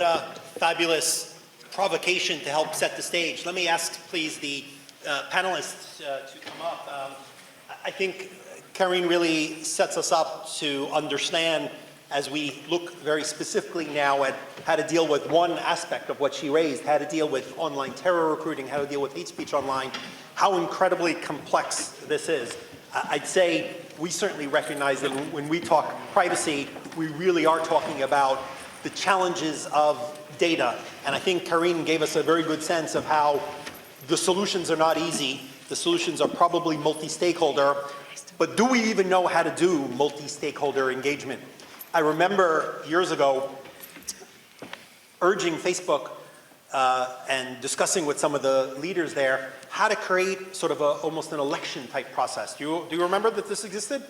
Fabulous provocation to help set the stage. Let me ask, please, the panelists to come up. I think Karine really sets us up to understand, as we look very specifically now at how to deal with one aspect of what she raised, how to deal with online terror recruiting, how to deal with hate speech online, how incredibly complex this is. I'd say we certainly recognize that when we talk privacy, we really are talking about the challenges of data. And I think Karine gave us a very good sense of how the solutions are not easy. The solutions are probably multi-stakeholder, but do we even know how to do multi-stakeholder engagement? I remember years ago urging Facebook and discussing with some of the leaders there how to create sort of almost an election type process. Do you remember that this existed?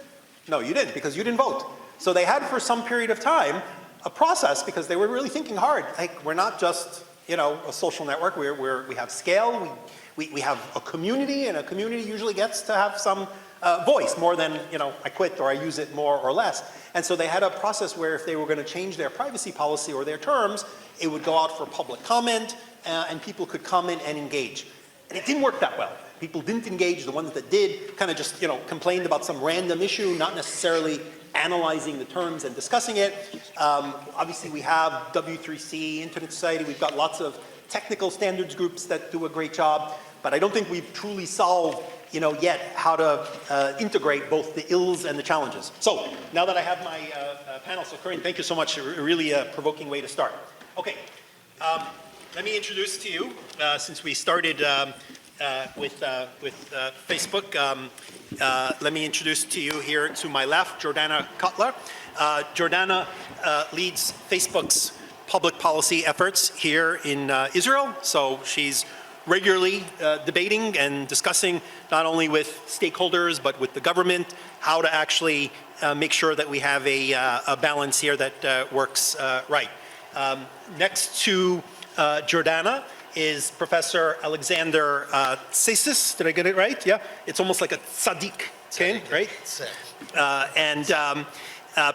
No, you didn't, because you didn't vote. So they had for some period of time a process, because they were really thinking hard. Like, we're not just, you know, a social network. We have scale. We have a community, and a community usually gets to have some voice more than, you know, I quit or I use it more or less. And so they had a process where if they were going to change their privacy policy or their terms, it would go out for public comment, and people could comment and engage. And it didn't work that well. People didn't engage. The ones that did kind of just, you know, complained about some random issue, not necessarily analyzing the terms and discussing it. Obviously, we have W3C, Internet Society. We've got lots of technical standards groups that do a great job. But I don't think we've truly solved, you know, yet how to integrate both the ills and the challenges. So now that I have my panel, so Karine, thank you so much. A really provoking way to start. Okay, let me introduce to you, since we started with Facebook, let me introduce to you here to my left, Jordana Cutler. Jordana leads Facebook's public policy efforts here in Israel. So she's regularly debating and discussing not only with stakeholders but with the government how to actually make sure that we have a balance here that works right. Next to Jordana is Professor Alexander Tsesis. Did I get it right? Yeah, it's almost like a tzaddik, okay, right?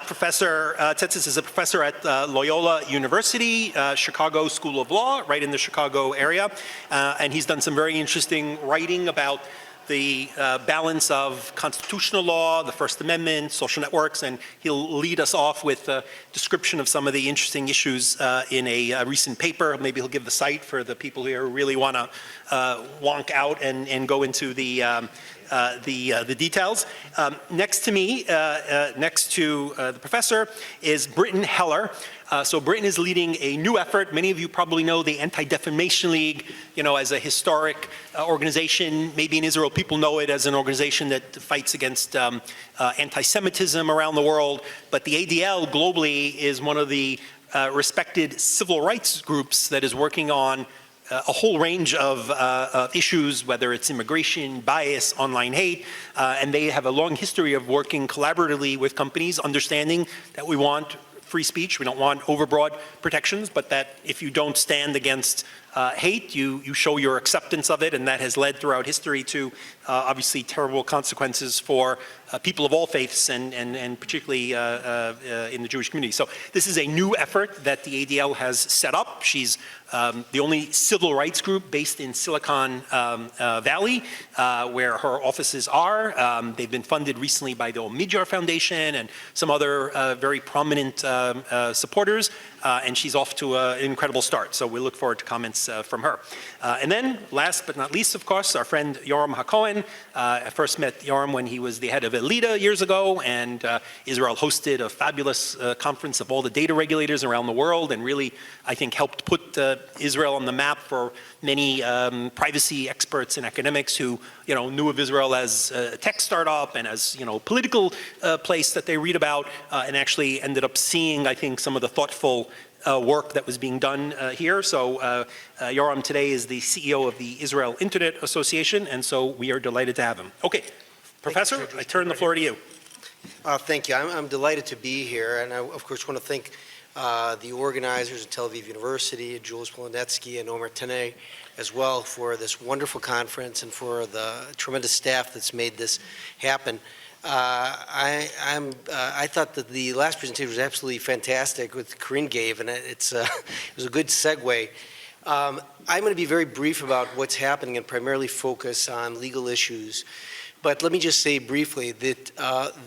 Professor Tsesis is a professor at Loyola University, Chicago School of Law, right in the Chicago area. And he's done some very interesting writing about the balance of constitutional law, the First Amendment, social networks, and he'll lead us off with a description of some of the interesting issues in a recent paper. Maybe he'll give the site for the people here who really want to wonk out and go into the details. Next to me, next to the professor, is Britton Heller. So Britton is leading a new effort. Many of you probably know the Anti-Defamation League, you know, as a historic organization. Maybe in Israel people know it as an organization that fights against anti-Semitism around the world. But the ADL globally is one of the respected civil rights groups that is working on a whole range of issues, whether it's immigration, bias, online hate, and they have a long history of working collaboratively with companies, understanding that we want free speech, we don't want overbroad protections, but that if you don't stand against hate, you show your acceptance of it, and that has led throughout history to obviously terrible consequences for people of all faiths and particularly in the Jewish community. So this is a new effort that the ADL has set up. She's the only civil rights group based in Silicon Valley, where her offices are. They've been funded recently by the Omidyar Foundation and some other very prominent supporters, and she's off to an incredible start. So we look forward to comments from her. And then, last but not least, of course, our friend Yoram Hacohen. I first met Yoram when he was the head of ELITA years ago, and Israel hosted a fabulous conference of all the data regulators around the world, and really, I think, helped put Israel on the map for many privacy experts and academics who, you know, knew of Israel as a tech startup and as, you know, political place that they read about, and actually ended up seeing, I think, some of the thoughtful work that was being done here. So Yoram today is the CEO of the Israel Internet Association, and so we are delighted to have him. Okay, Professor, I turn the floor to you. Thank you. I'm delighted to be here, and I, of course, want to thank the organizers at Tel Aviv University, Jules Polonetsky and Omer Taneh, as well, for this wonderful conference and for the tremendous staff that's made this happen. I thought that the last presentation was absolutely fantastic, what Corinne gave, and it was a good segue. I'm going to be very brief about what's happening and primarily focus on legal issues. But let me just say briefly that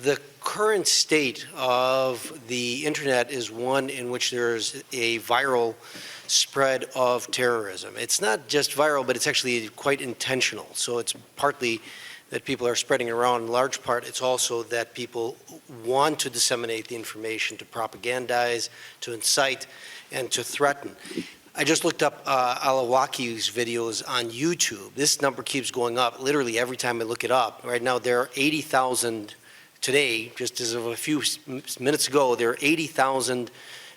the current state of the internet is one in which there's a viral spread of terrorism. It's not just viral, but it's actually quite intentional. So it's partly that people are spreading around. In large part, it's also that people want to disseminate the information, to propagandize, to incite, and to threaten. I just looked up Alawaki's videos on YouTube. This number keeps going up literally every time I look it up. Right now, there are 80,000 today, just as of a few minutes ago, there are 80,000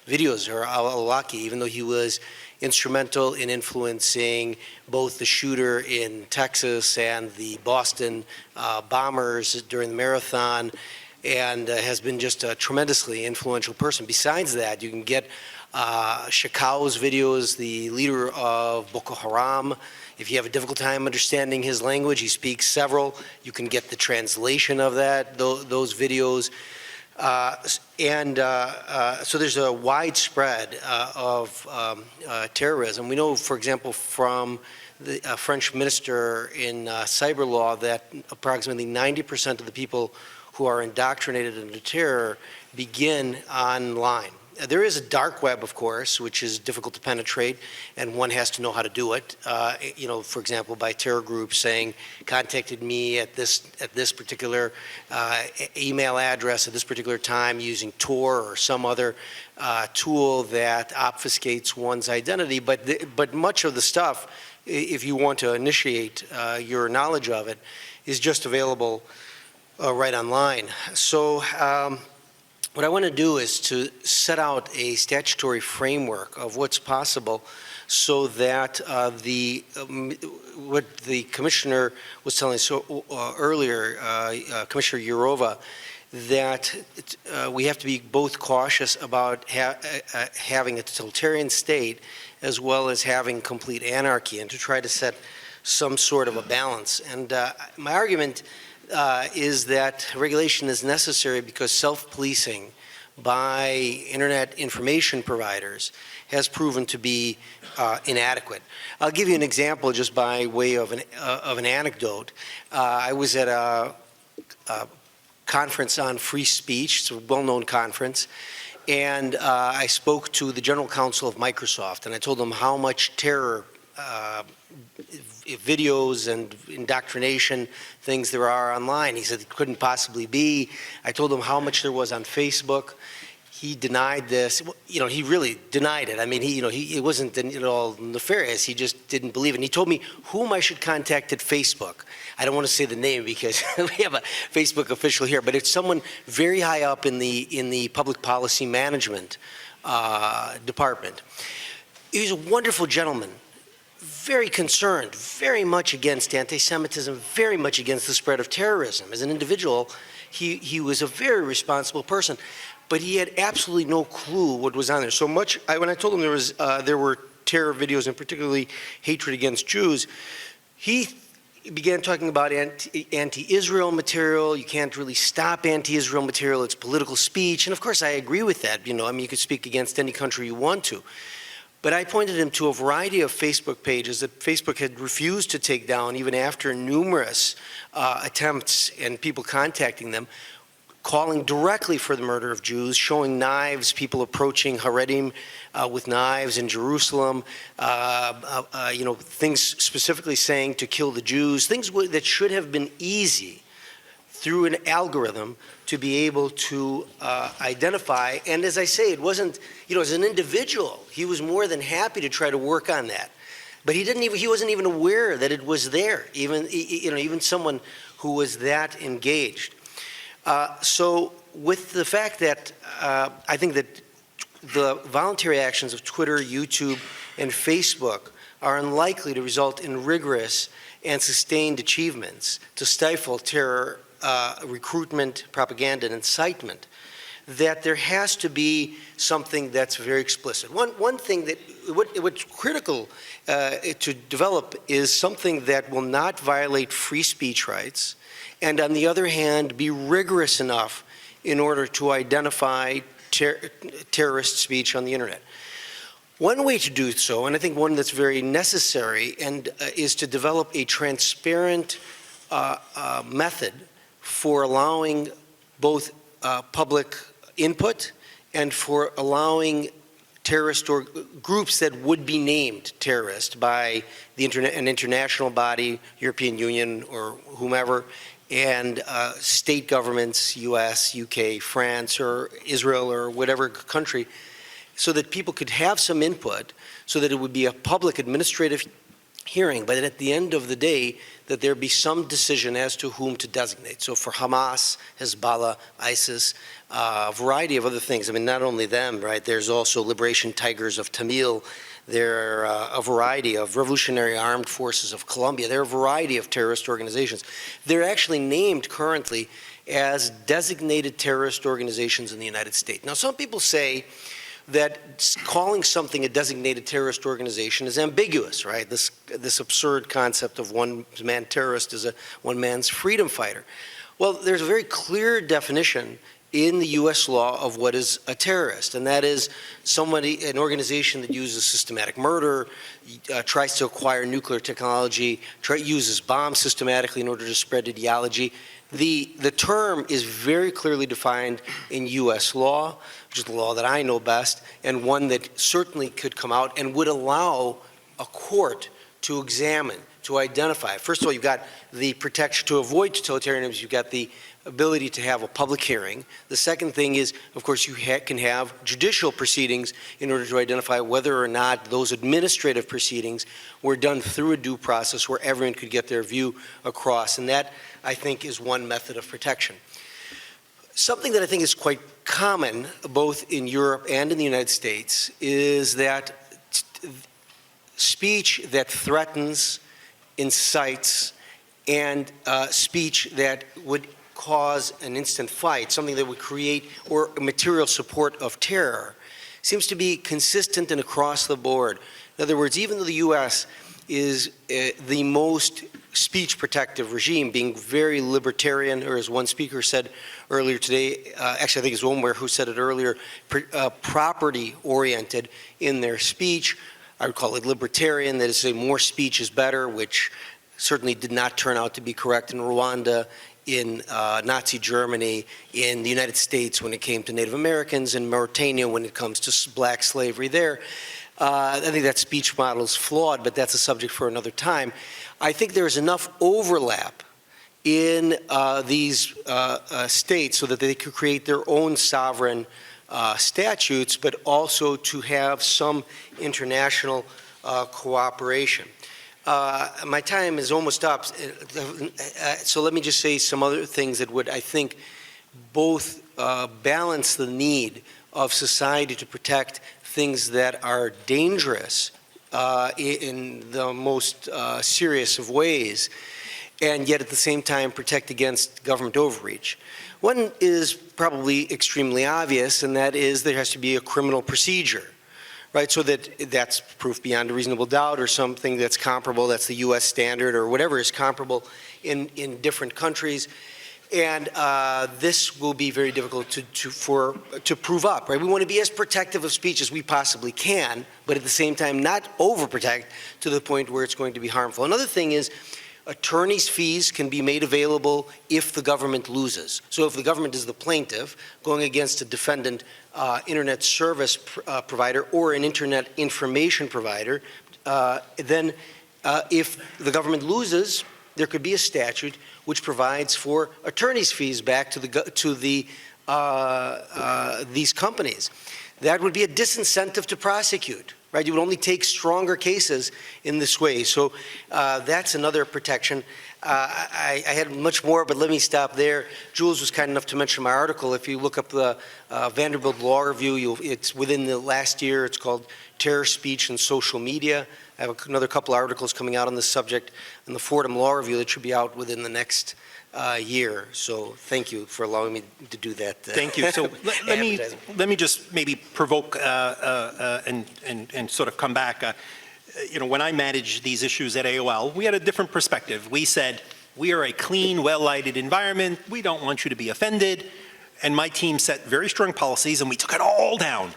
videos of Alawaki, even though he was instrumental in influencing both the shooter in Texas and the Boston bombers during the marathon, and has been just a tremendously influential person. Besides that, you can get Shekau's videos, the leader of Boko Haram. If you have a difficult time understanding his language, he speaks several. You can get the translation of that, those videos. So there's a widespread of terrorism. We know, for example, from the French minister in cyber law that approximately 90% of the people who are indoctrinated into terror begin online. There is a dark web, of course, which is difficult to penetrate, and one has to know how to do it. You know, for example, by terror groups saying, contacted me at this particular email address at this particular time using Tor or some other tool that obfuscates one's identity. But much of the stuff, if you want to initiate your knowledge of it, is just available right online. So. What I want to do is to set out a statutory framework of what's possible so that what the commissioner was telling us earlier, Commissioner Yoram, that we have to be both cautious about having a totalitarian state as well as having complete anarchy, and to try to set some sort of a balance. And my argument is that regulation is necessary because self-policing by internet information providers has proven to be inadequate. I'll give you an example just by way of an anecdote. I was at a conference on free speech. It's a well-known conference. And I spoke to the general counsel of Microsoft, and I told them how much terror videos and indoctrination things there are online. He said it couldn't possibly be. I told him how much there was on Facebook. He denied this. You know, he really denied it. I mean, it wasn't at all nefarious. He just didn't believe it. And he told me whom I should contact at Facebook. I don't want to say the name because we have a Facebook official here, but it's someone very high up in the public policy management department. He's a wonderful gentleman. Very concerned, very much against anti-Semitism, very much against the spread of terrorism. As an individual, he was a very responsible person, but he had absolutely no clue what was on there. So much, when I told him there were terror videos and particularly hatred against Jews, he began talking about anti-Israel material. You can't really stop anti-Israel material. It's political speech. And of course, I agree with that. You know, I mean, you could speak against any country you want to. But I pointed him to a variety of Facebook pages that Facebook had refused to take down even after numerous attempts and people contacting them, calling directly for the murder of Jews, showing knives, people approaching Haredim with knives in Jerusalem, you know, things specifically saying to kill the Jews, things that should have been easy through an algorithm to be able to identify. And as I say, it wasn't, you know, as an individual, he was more than happy to try to work on that. But he wasn't even aware that it was there, even someone who was that engaged. So with the fact that I think that the voluntary actions of Twitter, YouTube, and Facebook are unlikely to result in rigorous and sustained achievements to stifle terror, recruitment, propaganda, and incitement, that there has to be something that's very explicit. One thing that what's critical to develop is something that will not violate free speech rights, and on the other hand, be rigorous enough in order to identify terrorist speech on the internet. One way to do so, and I think one that's very necessary, and is to develop a transparent method for allowing both public input and for allowing terrorist or groups that would be named terrorist by the an international body, European Union or whomever, and state governments, US, UK, France, or Israel, or whatever country, so that people could have some input, so that it would be a public administrative hearing, but at the end of the day, that there be some decision as to whom to designate. So for Hamas, Hezbollah, ISIS, a variety of other things. I mean, not only them, right? There's also Liberation Tigers of Tamil. There are a variety of Revolutionary Armed Forces of Colombia. There are a variety of terrorist organizations. They're actually named currently as designated terrorist organizations in the United States. Now, some people say that calling something a designated terrorist organization is ambiguous, right? This absurd concept of one-man terrorist is a one-man's freedom fighter. Well, there's a very clear definition in the U.S. law of what is a terrorist, and that is an organization that uses systematic murder, tries to acquire nuclear technology, uses bombs systematically in order to spread ideology. The term is very clearly defined in U.S. law, which is the law that I know best, and one that certainly could come out and would allow a court to examine, to identify. First of all, you've got the protection to avoid totalitarianism. You've got the ability to have a public hearing. The second thing is, of course, you can have judicial proceedings in order to identify whether or not those administrative proceedings were done through a due process where everyone could get their view across. And that, I think, is one method of protection. Something that I think is quite common, both in Europe and in the United States, is that speech that threatens, incites, and speech that would cause an instant fight, something that would create or material support of terror, seems to be consistent and across the board. In other words, even though the U.S. is the most speech protective regime, being very libertarian, or as one speaker said earlier today, actually I think it's Omar who said it earlier, property oriented in their speech. I would call it libertarian, that is to say more speech is better, which certainly did not turn out to be correct in Rwanda, in Nazi Germany, in the United States when it came to Native Americans, in Mauritania when it comes to black slavery there. I think that speech model is flawed, but that's a subject for another time. I think there is enough overlap in these states so that they could create their own sovereign statutes, but also to have some international cooperation. My time is almost up, so let me just say some other things that would, I think, both balance the need of society to protect things that are dangerous in the most serious of ways, and yet at the same time protect against government overreach. One is probably extremely obvious, and that is there has to be a criminal procedure, right? So that's proof beyond a reasonable doubt, or something that's comparable, that's the US standard, or whatever is comparable in different countries. And this will be very difficult to prove up, right? We want to be as protective of speech as we possibly can, but at the same time not overprotect to the point where it's going to be harmful. Another thing is attorney's fees can be made available if the government loses. So if the government is the plaintiff going against a defendant, internet service provider or an internet information provider, then if the government loses, there could be a statute which provides for attorney's fees back to these companies. That would be a disincentive to prosecute, right? You would only take stronger cases in this way. So that's another protection. I had much more, but let me stop there. Jules was kind enough to mention my article. If you look up the Vanderbilt Law Review, it's within the last year. It's called Terror Speech and Social Media. I have another couple articles coming out on this subject in the Fordham Law Review that should be out within the next year. So thank you for allowing me to do that. Thank you. So let me just maybe provoke and sort of come back. When I managed these issues at AOL, we had a different perspective. We said, we are a clean, well-lighted environment. We don't want you to be offended. And my team set very strong policies, and we took it all down.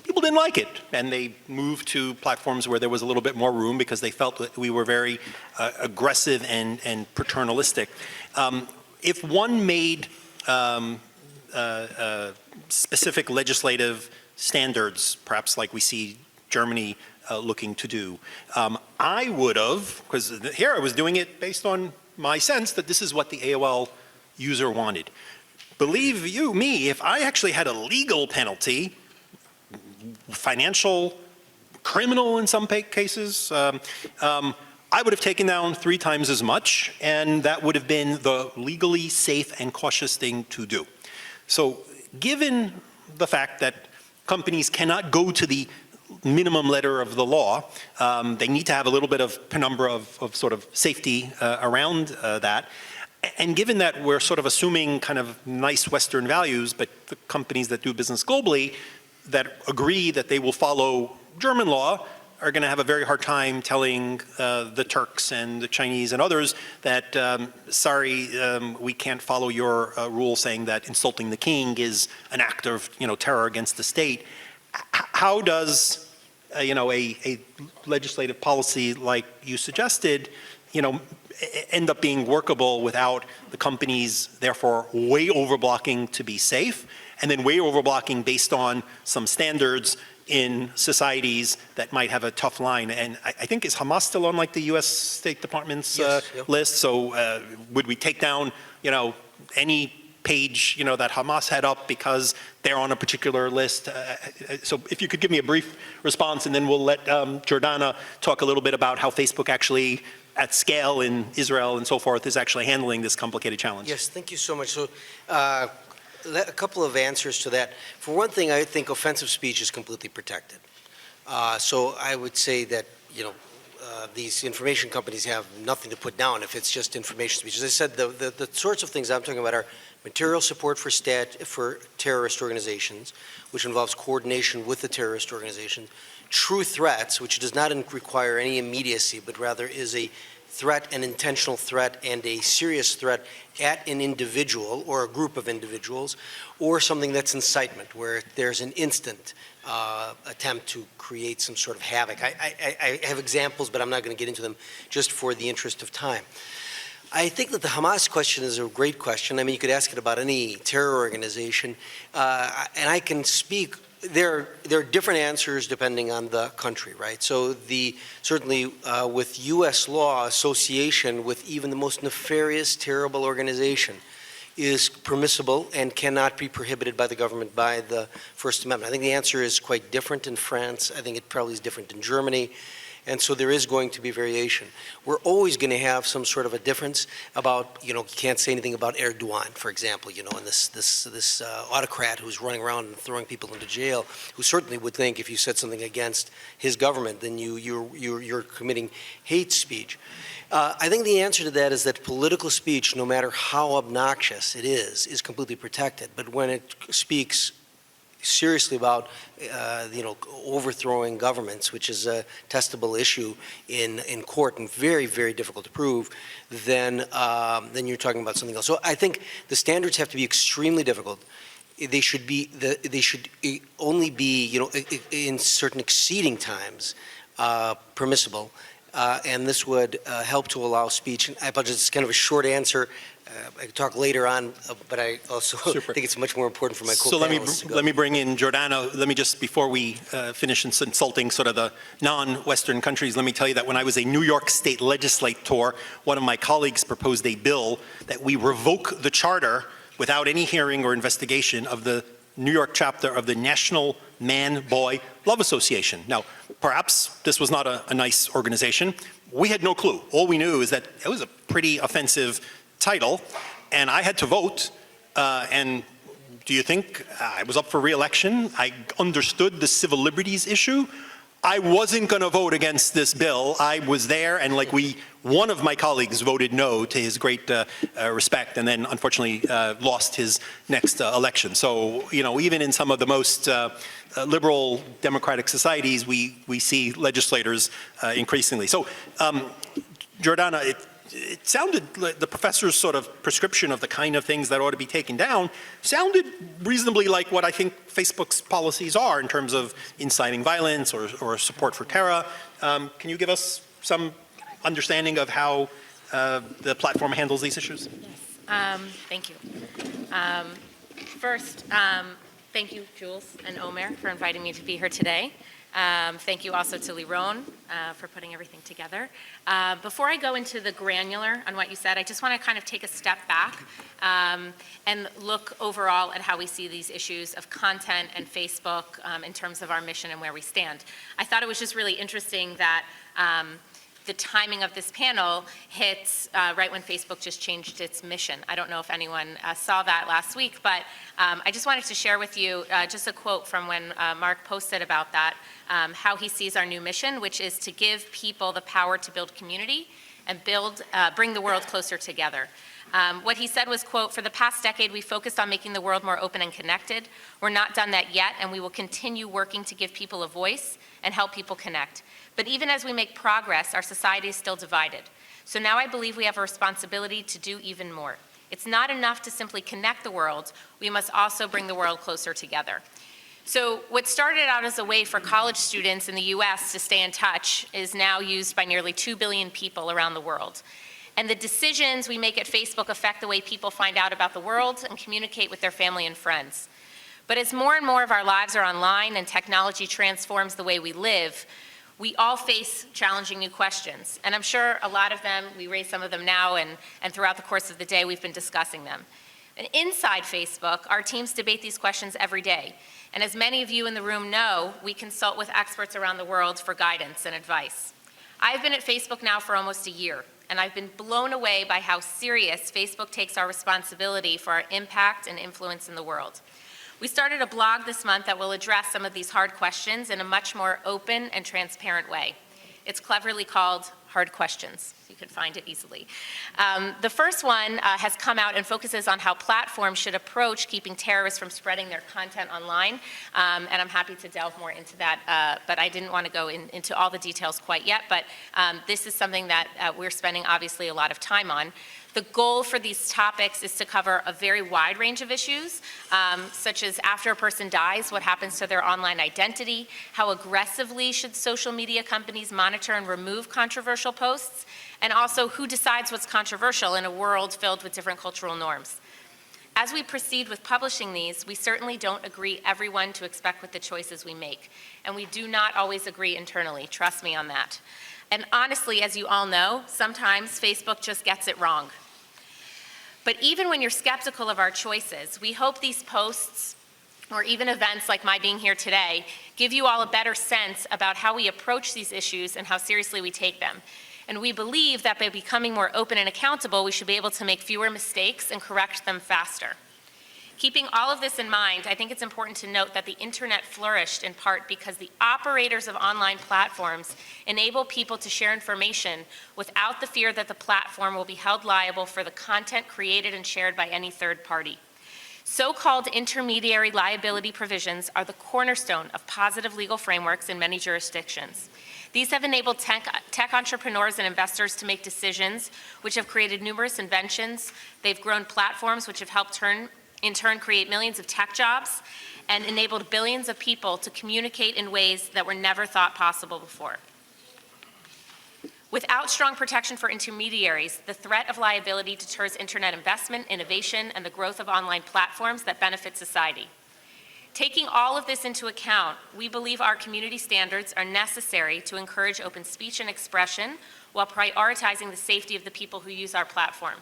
People didn't like it, and they moved to platforms where there was a little bit more room because they felt that we were very aggressive and paternalistic. If one made specific legislative standards, perhaps like we see Germany looking to do, I would have, because here I was doing it based on my sense that this is what the AOL user wanted. Believe you me, if I actually had a legal penalty, financial, criminal in some cases, I would have taken down 3 times as much, and that would have been the legally safe and cautious thing to do. So given the fact that companies cannot go to the minimum letter of the law, they need to have a little bit of penumbra of sort of safety around that. And given that we're sort of assuming kind of nice Western values, but the companies that do business globally that agree that they will follow German law are going to have a very hard time telling the Turks and the Chinese and others that, sorry, we can't follow your rule saying that insulting the king is an act of, terror against the state. How does, a legislative policy like you suggested, end up being workable without the companies therefore way overblocking to be safe, and then way overblocking based on some standards in societies that might have a tough line? And I think, is Hamas still on like the U.S. State Department's list? So would we take down, any page, that Hamas had up because they're on a particular list? So if you could give me a brief response, and then we'll let Jordana talk a little bit about how Facebook actually, at scale in Israel and so forth, is actually handling this complicated challenge. Yes, thank you so much. So a couple of answers to that. For one thing, I think offensive speech is completely protected. So I would say that, these information companies have nothing to put down if it's just information speech. As I said, the sorts of things I'm talking about are material support for terrorist organizations, which involves coordination with the terrorist organization, true threats, which does not require any immediacy, but rather is a threat, an intentional threat, and a serious threat at an individual or a group of individuals, or something that's incitement, where there's an instant attempt to create some sort of havoc. I have examples, but I'm not going to get into them just for the interest of time. I think that the Hamas question is a great question. I mean, you could ask it about any terror organization, and I can speak. There are different answers depending on the country, right? So certainly with U.S. law, association with even the most nefarious, terrible organization is permissible and cannot be prohibited by the government by the First Amendment. I think the answer is quite different in France. I think it probably is different in Germany. And so there is going to be variation. We're always going to have some sort of a difference about, you can't say anything about Erdogan, for example, and this autocrat who's running around and throwing people into jail, who certainly would think if you said something against his government, then you're committing hate speech. I think the answer to that is that political speech, no matter how obnoxious it is completely protected. But when it speaks seriously about, overthrowing governments, which is a testable issue in court and very, very difficult to prove, then you're talking about something else. So I think the standards have to be extremely difficult. They should only be, in certain exceeding times, permissible. And this would help to allow speech. And I apologize, it's kind of a short answer. I can talk later on, but I also think it's much more important for my co-panelists. So let me bring in Jordana. Let me just, before we finish insulting sort of the non-Western countries, let me tell you that when I was a New York State legislator, one of my colleagues proposed a bill that we revoke the charter without any hearing or investigation of the New York chapter of the National Man-Boy Love Association. Now, perhaps this was not a nice organization. We had no clue. All we knew is that it was a pretty offensive title, and I had to vote, and do you think I was up for re-election? I understood the civil liberties issue. I wasn't going to vote against this bill. I was there, and one of my colleagues voted no, to his great respect, and then unfortunately lost his next election. So, even in some of the most liberal democratic societies, we see legislators increasingly. So, Jordana, it sounded like the professor's sort of prescription of the kind of things that ought to be taken down sounded reasonably like what I think Facebook's policies are in terms of inciting violence or support for terror. Can you give us some understanding of how the platform handles these issues? Yes, thank you. First, thank you, Jules and Omer, for inviting me to be here today. Thank you also to Liron for putting everything together. Before I go into the granular on what you said, I just want to kind of take a step back and look overall at how we see these issues of content and Facebook in terms of our mission and where we stand. I thought it was just really interesting that the timing of this panel hits right when Facebook just changed its mission. I don't know if anyone saw that last week, but I just wanted to share with you just a quote from when Mark posted about that, how he sees our new mission, which is to give people the power to build community and bring the world closer together. What he said was, quote, "For the past decade, we focused on making the world more open and connected. We're not done that yet, and we will continue working to give people a voice and help people connect. But even as we make progress, our society is still divided. So now I believe we have a responsibility to do even more. It's not enough to simply connect the world. We must also bring the world closer together." So what started out as a way for college students in the US to stay in touch is now used by nearly 2 billion people around the world. And the decisions we make at Facebook affect the way people find out about the world and communicate with their family and friends. But as more and more of our lives are online and technology transforms the way we live, we all face challenging new questions. And I'm sure a lot of them, we raise some of them now, and throughout the course of the day, we've been discussing them. And inside Facebook, our teams debate these questions every day. And as many of you in the room know, we consult with experts around the world for guidance and advice. I've been at Facebook now for almost a year, and I've been blown away by how serious Facebook takes our responsibility for our impact and influence in the world. We started a blog this month that will address some of these hard questions in a much more open and transparent way. It's cleverly called Hard Questions. You can find it easily. The first one has come out and focuses on how platforms should approach keeping terrorists from spreading their content online. And I'm happy to delve more into that, but I didn't want to go into all the details quite yet. But this is something that we're spending obviously a lot of time on. The goal for these topics is to cover a very wide range of issues, such as after a person dies, what happens to their online identity, how aggressively should social media companies monitor and remove controversial posts, and also who decides what's controversial in a world filled with different cultural norms. As we proceed with publishing these, we certainly don't agree everyone to expect with the choices we make, and we do not always agree internally, trust me on that. And honestly, as you all know, sometimes Facebook just gets it wrong. But even when you're skeptical of our choices, we hope these posts, or even events like my being here today, give you all a better sense about how we approach these issues and how seriously we take them. And we believe that by becoming more open and accountable, we should be able to make fewer mistakes and correct them faster. Keeping all of this in mind, I think it's important to note that the internet flourished in part because the operators of online platforms enable people to share information without the fear that the platform will be held liable for the content created and shared by any third party. So-called intermediary liability provisions are the cornerstone of positive legal frameworks in many jurisdictions. These have enabled tech entrepreneurs and investors to make decisions which have created numerous inventions. They've grown platforms which have helped in turn create millions of tech jobs and enabled billions of people to communicate in ways that were never thought possible before. Without strong protection for intermediaries, the threat of liability deters internet investment, innovation, and the growth of online platforms that benefit society. Taking all of this into account, we believe our community standards are necessary to encourage open speech and expression while prioritizing the safety of the people who use our platform.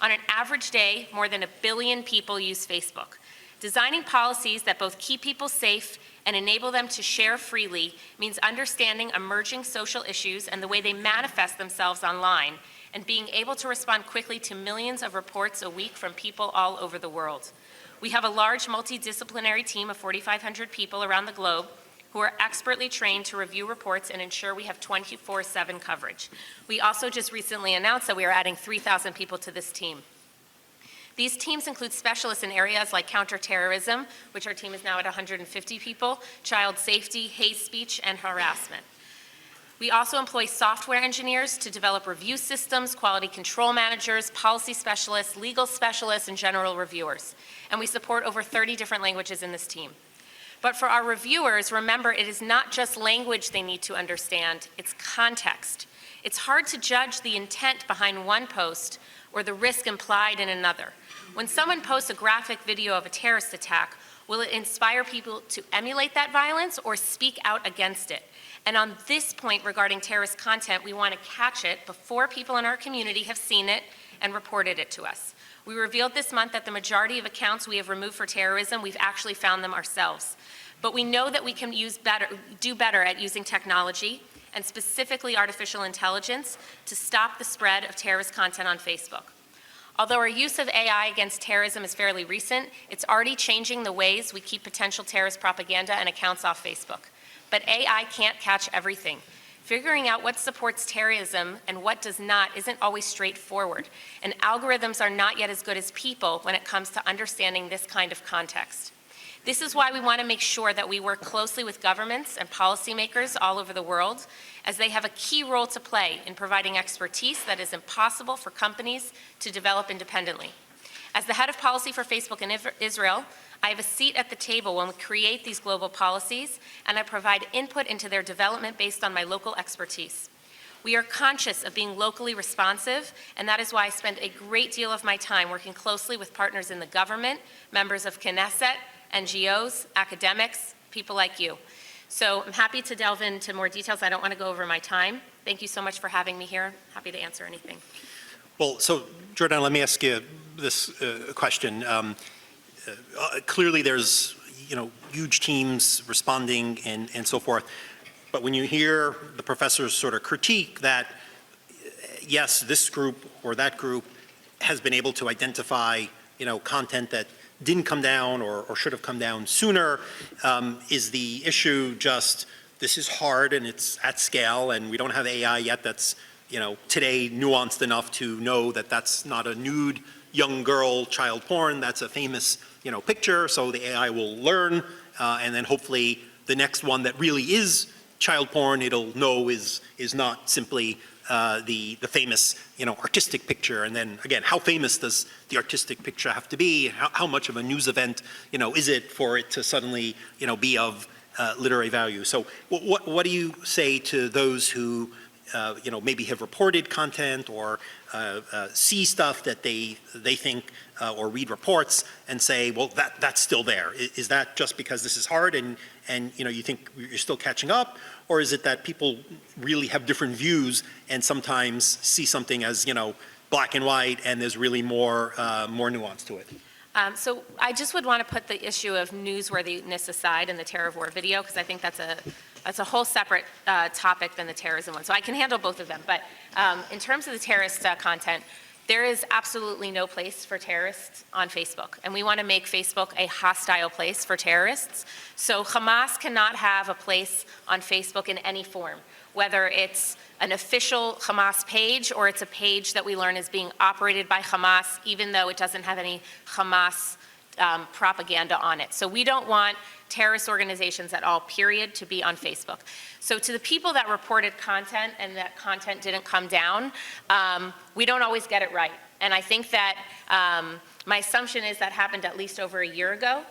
On an average day, more than 1 billion people use Facebook. Designing policies that both keep people safe and enable them to share freely means understanding emerging social issues and the way they manifest themselves online, and being able to respond quickly to millions of reports a week from people all over the world. We have a large multidisciplinary team of 4,500 people around the globe who are expertly trained to review reports and ensure we have 24/7 coverage. We also just recently announced that we are adding 3,000 people to this team. These teams include specialists in areas like counterterrorism, which our team is now at 150 people, child safety, hate speech, and harassment. We also employ software engineers to develop review systems, quality control managers, policy specialists, legal specialists, and general reviewers. And we support over 30 different languages in this team. But for our reviewers, remember, it is not just language they need to understand, it's context. It's hard to judge the intent behind one post or the risk implied in another. When someone posts a graphic video of a terrorist attack, will it inspire people to emulate that violence or speak out against it? And on this point regarding terrorist content, we want to catch it before people in our community have seen it and reported it to us. We revealed this month that the majority of accounts we have removed for terrorism, we've actually found them ourselves. But we know that we can do better at using technology, and specifically artificial intelligence, to stop the spread of terrorist content on Facebook. Although our use of AI against terrorism is fairly recent, it's already changing the ways we keep potential terrorist propaganda and accounts off Facebook. But AI can't catch everything. Figuring out what supports terrorism and what does not isn't always straightforward, and algorithms are not yet as good as people when it comes to understanding this kind of context. This is why we want to make sure that we work closely with governments and policymakers all over the world, as they have a key role to play in providing expertise that is impossible for companies to develop independently. As the head of policy for Facebook in Israel, I have a seat at the table when we create these global policies, and I provide input into their development based on my local expertise. We are conscious of being locally responsive, and that is why I spend a great deal of my time working closely with partners in the government, members of Knesset, NGOs, academics, people like you. So I'm happy to delve into more details. I don't want to go over my time. Thank you so much for having me here. Happy to answer anything. Well, so Jordan, let me ask you this question. Clearly there's, huge teams responding and so forth. But when you hear the professors sort of critique that, yes, this group or that group has been able to identify, content that didn't come down or should have come down sooner, is the issue just, this is hard and it's at scale and we don't have AI yet that's, today nuanced enough to know that that's not a nude young girl child porn, that's a famous, picture, so the AI will learn, and then hopefully the next one that really is child porn, it'll know is not simply the famous, artistic picture. And then again, how famous does the artistic picture have to be? How much of a news event, is it for it to suddenly, be of literary value? So what do you say to those who, maybe have reported content or see stuff that they think or read reports and say, well, that's still there. Is that just because this is hard and you think you're still catching up? Or is it that people really have different views and sometimes see something as, black and white and there's really more nuance to it? So I just would want to put the issue of newsworthiness aside in the terror of war video, because I think that's a whole separate topic than the terrorism one. So I can handle both of them. But in terms of the terrorist content, there is absolutely no place for terrorists on Facebook. And we want to make Facebook a hostile place for terrorists. So Hamas cannot have a place on Facebook in any form, whether it's an official Hamas page or it's a page that we learn is being operated by Hamas, even though it doesn't have any Hamas propaganda on it. So we don't want terrorist organizations at all, period, to be on Facebook. So to the people that reported content and that content didn't come down, we don't always get it right. And I think that my assumption is that happened at least over a year ago.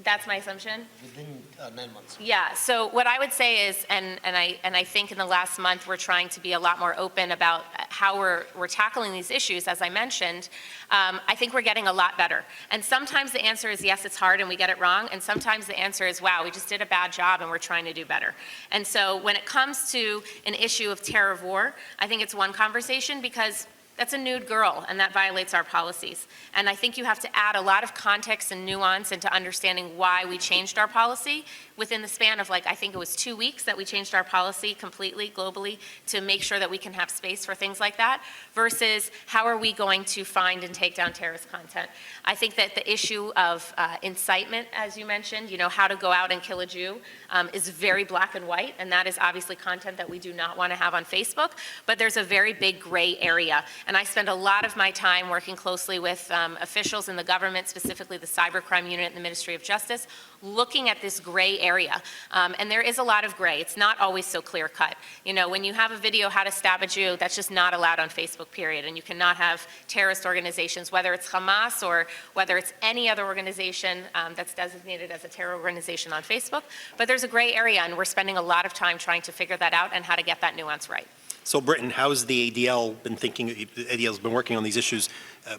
That's my assumption? Within 9 months. Yeah, so what I would say is, and I think in the last month we're trying to be a lot more open about how we're tackling these issues, as I mentioned, I think we're getting a lot better. And sometimes the answer is yes, it's hard and we get it wrong, and sometimes the answer is wow, we just did a bad job and we're trying to do better. And so when it comes to an issue of terror of war, I think it's one conversation because That's a nude girl, and that violates our policies. And I think you have to add a lot of context and nuance into understanding why we changed our policy within the span of, like, I think it was 2 weeks that we changed our policy completely, globally, to make sure that we can have space for things like that, versus how are we going to find and take down terrorist content. I think that the issue of incitement, as you mentioned, you know, how to go out and kill a Jew, is very black and white, and that is obviously content that we do not want to have on Facebook, but there's a very big gray area. And I spend a lot of my time working closely with officials in the government, specifically the cybercrime unit in the Ministry of Justice, looking at this gray area. And there is a lot of gray. It's not always so clear cut. You know, when you have a video how to stab a Jew, that's just not allowed on Facebook, period. And you cannot have terrorist organizations, whether it's Hamas or whether it's any other organization that's designated as a terror organization on Facebook. But there's a gray area, and we're spending a lot of time trying to figure that out and how to get that nuance right. So Britton, how's the ADL been thinking? The ADL's been working on these issues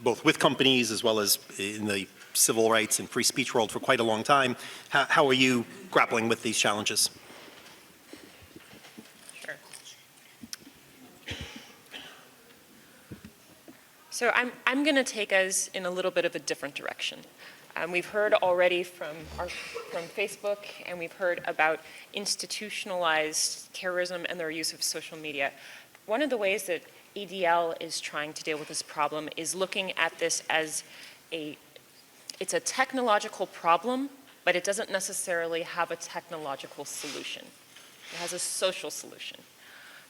both with companies as well as in the civil rights and free speech world for quite a long time. How are you grappling with these challenges? Sure. So I'm going to take us in a little bit of a different direction. We've heard already from Facebook, and we've heard about institutionalized terrorism and their use of social media. One of the ways that ADL is trying to deal with this problem is looking at this as it's a technological problem, but it doesn't necessarily have a technological solution. It has a social solution.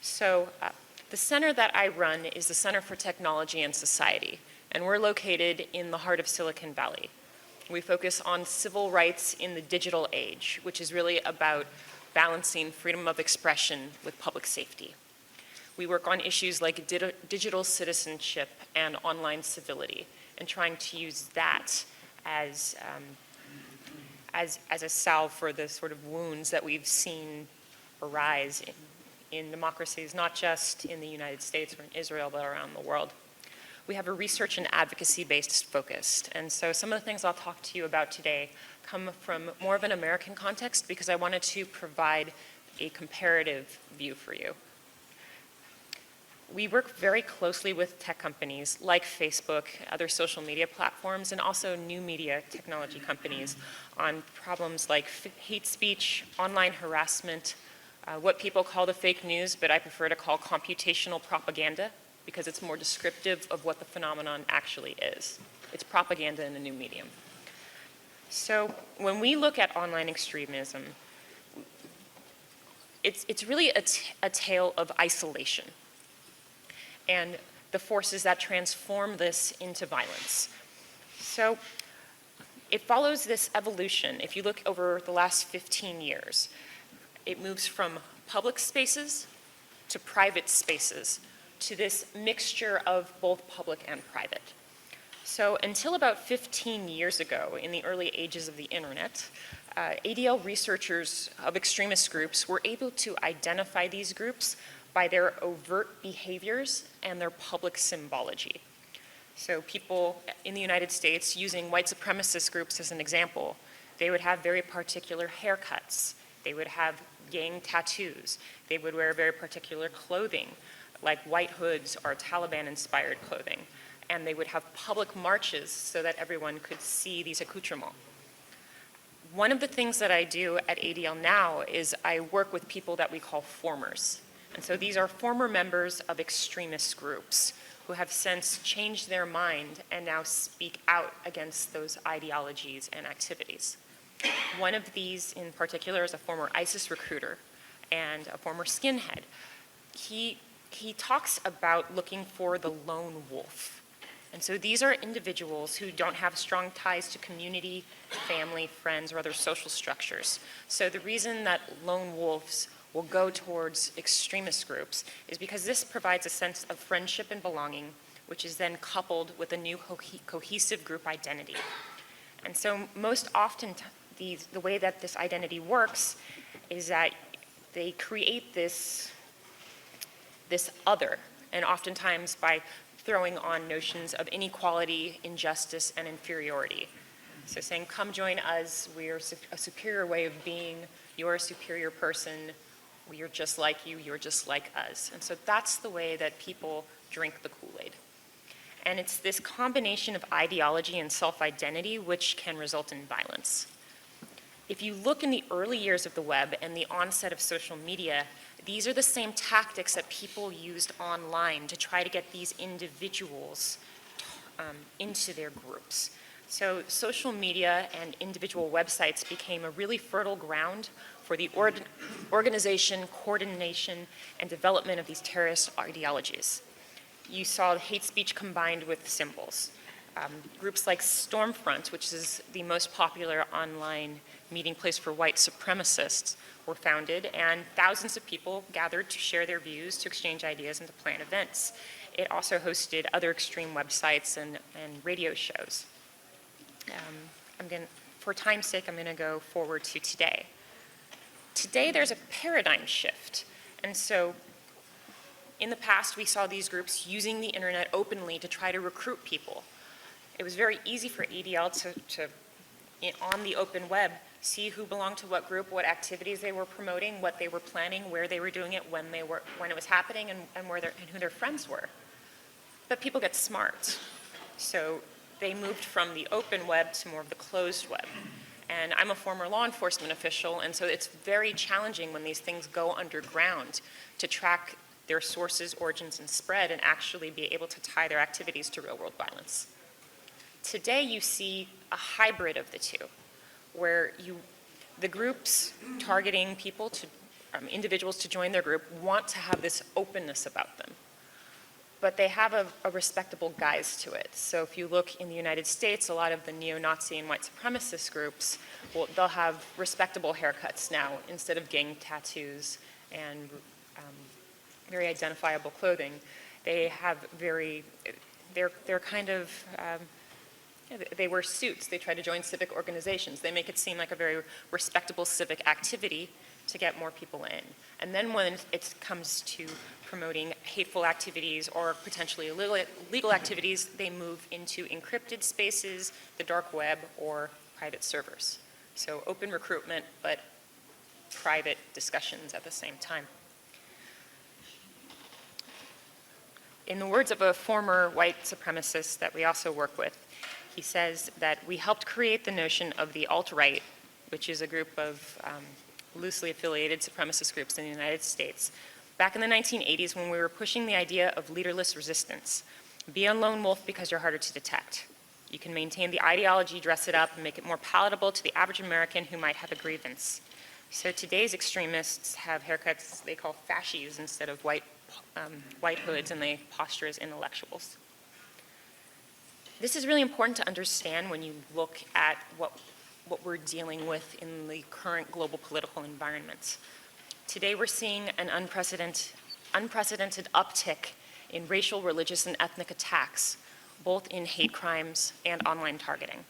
So the center that I run is the Center for Technology and Society, and we're located in the heart of Silicon Valley. We focus on civil rights in the digital age, which is really about balancing freedom of expression with public safety. We work on issues like digital citizenship and online civility, and trying to use that as a salve for the sort of wounds that we've seen arise in democracies, not just in the United States or in Israel, but around the world. We have a research and advocacy-based focus. And so some of the things I'll talk to you about today come from more of an American context because I wanted to provide a comparative view for you. We work very closely with tech companies like Facebook, other social media platforms, and also new media technology companies on problems like hate speech, online harassment, what people call the fake news, but I prefer to call computational propaganda, because it's more descriptive of what the phenomenon actually is. It's propaganda in a new medium. So when we look at online extremism, it's really a tale of isolation and the forces that transform this into violence. So it follows this evolution. If you look over the last 15 years, it moves from public spaces to private spaces, to this mixture of both public and private. So until about 15 years ago, in the early ages of the internet, ADL researchers of extremist groups were able to identify these groups by their overt behaviors and their public symbology. So people in the United States, using white supremacist groups as an example, they would have very particular haircuts. They would have gang tattoos. They would wear very particular clothing, like white hoods or Taliban-inspired clothing. And they would have public marches so that everyone could see these accoutrements. One of the things that I do at ADL now is I work with people that we call formers. And so these are former members of extremist groups who have since changed their mind and now speak out against those ideologies and activities. One of these in particular is a former ISIS recruiter and a former skinhead. He talks about looking for the lone wolf. And so these are individuals who don't have strong ties to community, family, friends, or other social structures. So the reason that lone wolves will go towards extremist groups is because this provides a sense of friendship and belonging, which is then coupled with a new cohesive group identity. And so most often the way that this identity works is that they create this other, and oftentimes by throwing on notions of inequality, injustice, and inferiority. So saying, come join us, we're a superior way of being, you're a superior person, we're just like you, you're just like us. And so that's the way that people drink the Kool-Aid. And it's this combination of ideology and self-identity which can result in violence. If you look in the early years of the web and the onset of social media, these are the same tactics that people used online to try to get these individuals into their groups. So social media and individual websites became a really fertile ground for the organization, coordination, and development of these terrorist ideologies. You saw hate speech combined with symbols. Groups like Stormfront, which is the most popular online meeting place for white supremacists, were founded, and thousands of people gathered to share their views, to exchange ideas, and to plan events. It also hosted other extreme websites and radio shows. For time's sake, I'm going to go forward to today. Today, there's a paradigm shift. And so in the past, we saw these groups using the internet openly to try to recruit people. It was very easy for ADL to on the open web, see who belonged to what group, what activities they were promoting, what they were planning, where they were doing it, when it was happening, and who their friends were. But people get smart. So they moved from the open web to more of the closed web. And I'm a former law enforcement official, and so it's very challenging when these things go underground to track their sources, origins, and spread, and actually be able to tie their activities to real-world violence. Today, you see a hybrid of the two, where the groups targeting people, individuals to join their group, want to have this openness about them. But they have a respectable guise to it. So if you look in the United States, a lot of the neo-Nazi and white supremacist groups, they'll have respectable haircuts now instead of gang tattoos and very identifiable clothing. They have they're kind of, they wear suits. They try to join civic organizations. They make it seem like a very respectable civic activity to get more people in. And then when it comes to promoting hateful activities or potentially illegal activities, they move into encrypted spaces, the dark web, or private servers. So open recruitment, but private discussions at the same time. In the words of a former white supremacist that we also work with, he says that we helped create the notion of the alt-right, which is a group of loosely affiliated supremacist groups in the United States, back in the 1980s when we were pushing the idea of leaderless resistance. Be a lone wolf because you're harder to detect. You can maintain the ideology, dress it up, and make it more palatable to the average American who might have a grievance. So today's extremists have haircuts they call fascies instead of white hoods, and they posture as intellectuals. This is really important to understand when you look at what we're dealing with in the current global political environment. Today we're seeing an unprecedented uptick in racial, religious, and ethnic attacks, both in hate crimes and online targeting.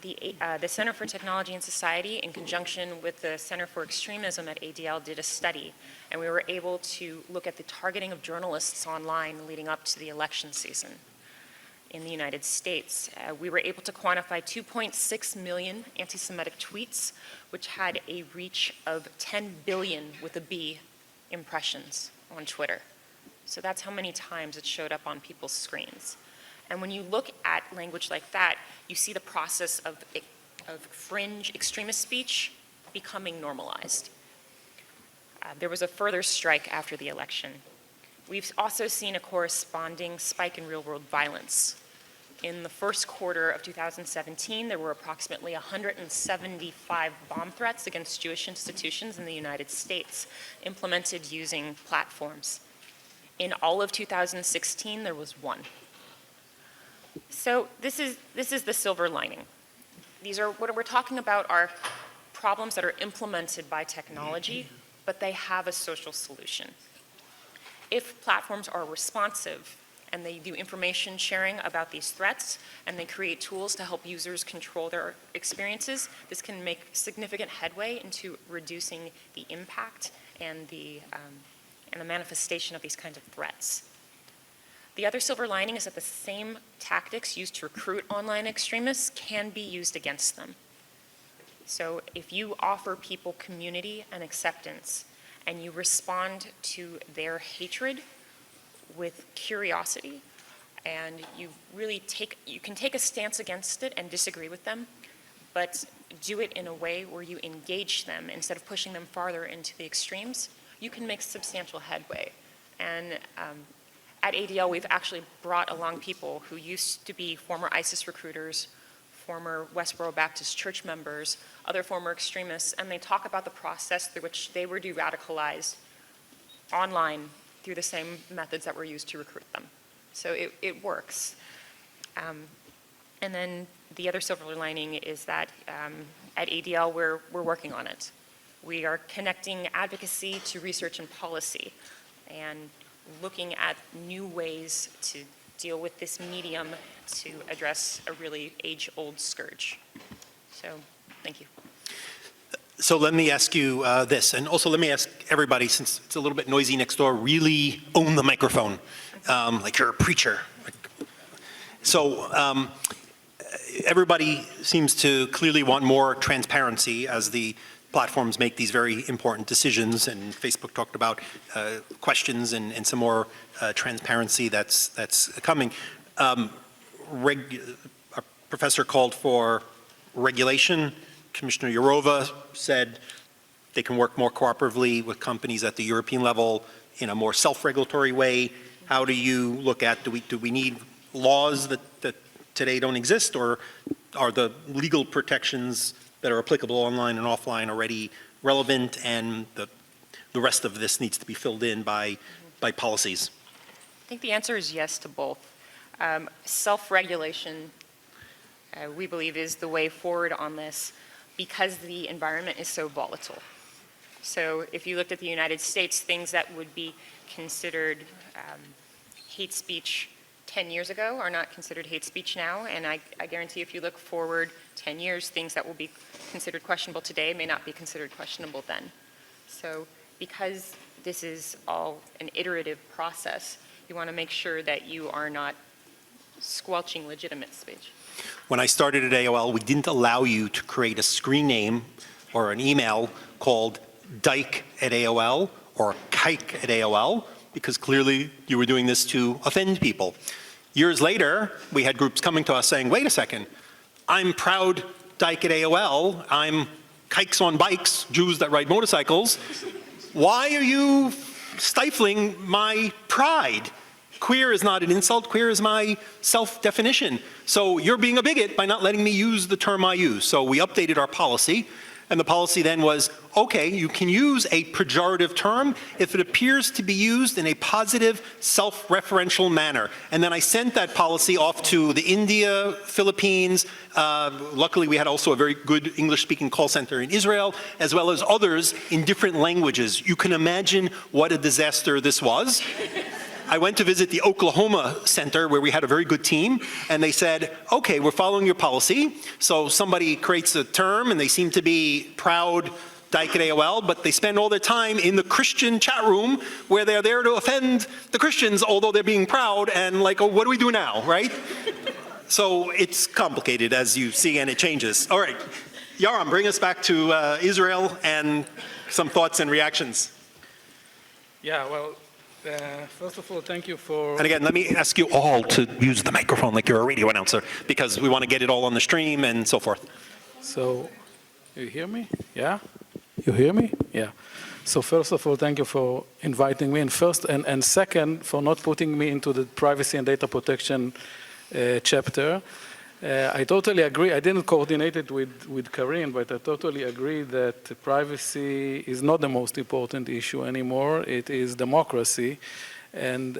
The Center for Technology and Society, in conjunction with the Center for Extremism at ADL, did a study, and we were able to look at the targeting of journalists online leading up to the election season in the United States. We were able to quantify 2.6 million anti-Semitic tweets, which had a reach of 10 billion with a B impressions on Twitter. So that's how many times it showed up on people's screens. And when you look at language like that, you see the process of fringe extremist speech becoming normalized. There was a further strike after the election. We've also seen a corresponding spike in real-world violence. In the first quarter of 2017, there were approximately 175 bomb threats against Jewish institutions in the United States, implemented using platforms. In all of 2016, there was one. So this is the silver lining. What we're talking about are problems that are implemented by technology, but they have a social solution. If platforms are responsive and they do information sharing about these threats and they create tools to help users control their experiences, this can make significant headway into reducing the impact and the manifestation of these kinds of threats. The other silver lining is that the same tactics used to recruit online extremists can be used against them. So if you offer people community and acceptance and you respond to their hatred with curiosity, and you can take a stance against it and disagree with them, but do it in a way where you engage them instead of pushing them farther into the extremes, you can make substantial headway. And at ADL, we've actually brought along people who used to be former ISIS recruiters, former Westboro Baptist Church members, other former extremists, and they talk about the process through which they were de-radicalized online through the same methods that were used to recruit them. So it works. And then the other silver lining is that at ADL, we're working on it. We are connecting advocacy to research and policy and looking at new ways to deal with this medium to address a really age-old scourge. So, thank you. So let me ask you this, and also let me ask everybody, since it's a little bit noisy next door, really own the microphone, like you're a preacher. So everybody seems to clearly want more transparency as the platforms make these very important decisions, and Facebook talked about questions and some more transparency that's coming. A professor called for regulation. Commissioner Yoram said they can work more cooperatively with companies at the European level in a more self-regulatory way. How do you look at, do we need laws that today don't exist, or are the legal protections that are applicable online and offline already relevant, and the rest of this needs to be filled in by policies? I think the answer is yes to both. Self-regulation, we believe, is the way forward on this because the environment is so volatile. So if you looked at the United States, things that would be considered hate speech 10 years ago are not considered hate speech now, and I guarantee if you look forward 10 years, things that will be considered questionable today may not be considered questionable then. So because this is all an iterative process, you want to make sure that you are not squelching legitimate speech. When I started at AOL, we didn't allow you to create a screen name or an email called Dyke at AOL or Kike at AOL, because clearly you were doing this to offend people. Years later, we had groups coming to us saying, wait a second, I'm proud Dyke at AOL, I'm Kikes on bikes, Jews that ride motorcycles. Why are you stifling my pride? Queer is not an insult, queer is my self-definition. So you're being a bigot by not letting me use the term I use. So we updated our policy, and the policy then was, okay, you can use a pejorative term if it appears to be used in a positive, self-referential manner. And then I sent that policy off to the India, Philippines, luckily we had also a very good English-speaking call center in Israel, as well as others in different languages. You can imagine what a disaster this was. I went to visit the Oklahoma Center where we had a very good team, and they said, okay, we're following your policy. So somebody creates a term and they seem to be proud Dyke at AOL, but they spend all their time in the Christian chat room where they're there to offend the Christians, although they're being proud, and like, oh, what do we do now, right? So it's complicated, as you see, and it changes. All right, Yoram, bring us back to Israel and some thoughts and reactions. Yeah, well, first of all, thank you for... And again, let me ask you all to use the microphone like you're a radio announcer, because we want to get it all on the stream and so forth. So, you hear me? Yeah? You hear me? Yeah. So first of all, thank you for inviting me, and first, and second, for not putting me into the privacy and data protection chapter. I totally agree. I didn't coordinate it with Karine, but I totally agree that privacy is not the most important issue anymore. It is democracy, and